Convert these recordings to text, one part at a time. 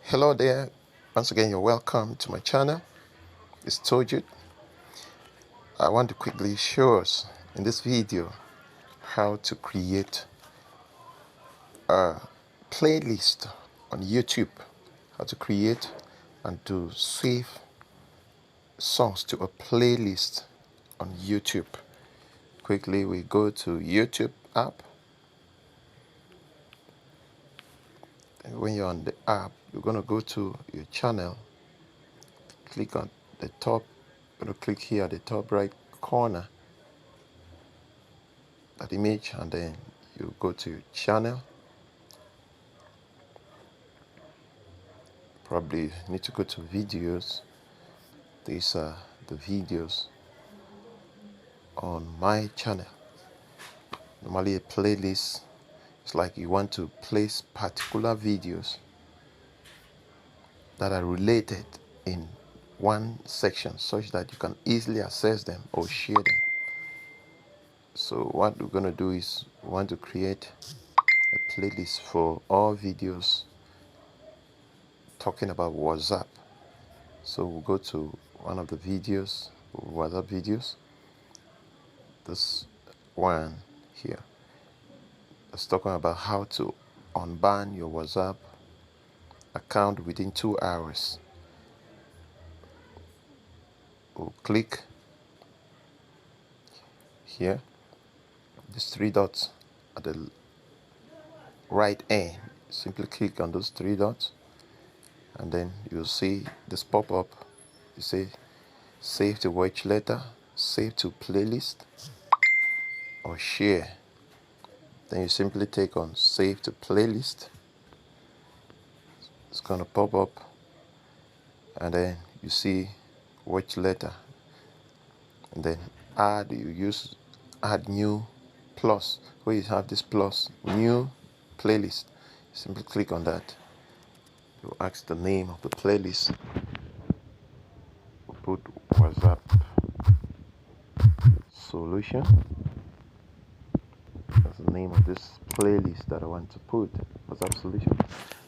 Hello there, once again you're welcome to my channel. It's Toju. I want to quickly show us in this video how to create a playlist on YouTube, how to create and to save songs to a playlist on YouTube. Quickly we go to YouTube app. And when you're on the app, you're going to go to your channel, click on the top, going to click here at the top right corner, that image, and then you go to your channel. Probably need to go to videos. These are the videos on my channel. Normally a playlist is like you want to place particular videos that are related in one section such that you can easily access them or share them. So what we're going to do is we want to create a playlist for all videos talking about WhatsApp. So we'll go to one of the videos, WhatsApp videos. This one here. It's talking about how to unban your WhatsApp account within 2 hours. We'll click here, these 3 dots at the right end. Simply click on those 3 dots, and then you'll see this pop up. You say save to watch later, save to playlist, or share. Then you simply take on save to playlist. It's gonna pop up, and then you see watch later, and then add new plus. Where you have this plus, new playlist, simply click on that. You ask the name of the playlist. We'll put WhatsApp solution. That's the name of this playlist that I want to put, WhatsApp solution.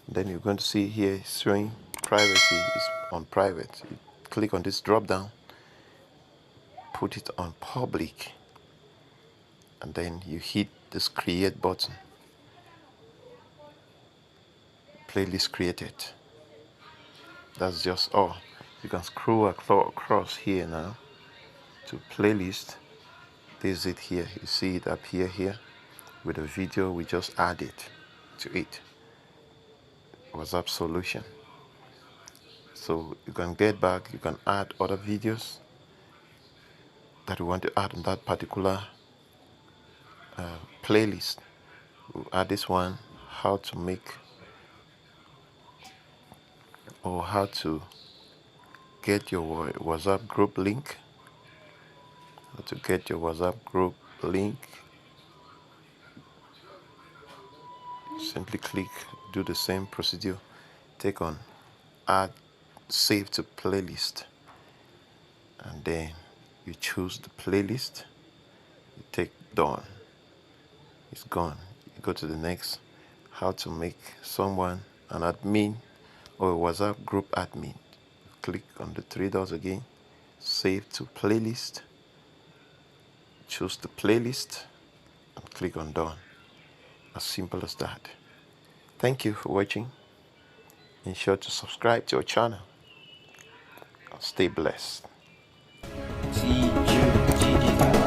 Then you're going to see here showing privacy is on private. You click on this drop down, put it on public, and then you hit this create button. Playlist created. That's just all. You can scroll across here now to playlist. There's it here. You see it appear here with a video we just added to it. WhatsApp solution. So you can get back, you can add other videos that you want to add in that particular playlist. We'll add this one, how to make or how to get your WhatsApp group link. How to get your WhatsApp group link. Simply click, do the same procedure. Take on add save to playlist, and then you choose the playlist. You take done. It's gone. You go to the next, how to make someone an admin or a WhatsApp group admin. Click on the 3 dots again, save to playlist, choose the playlist, and click on done. As simple as that. Thank you for watching. Ensure to subscribe to our channel. Stay blessed. Digital.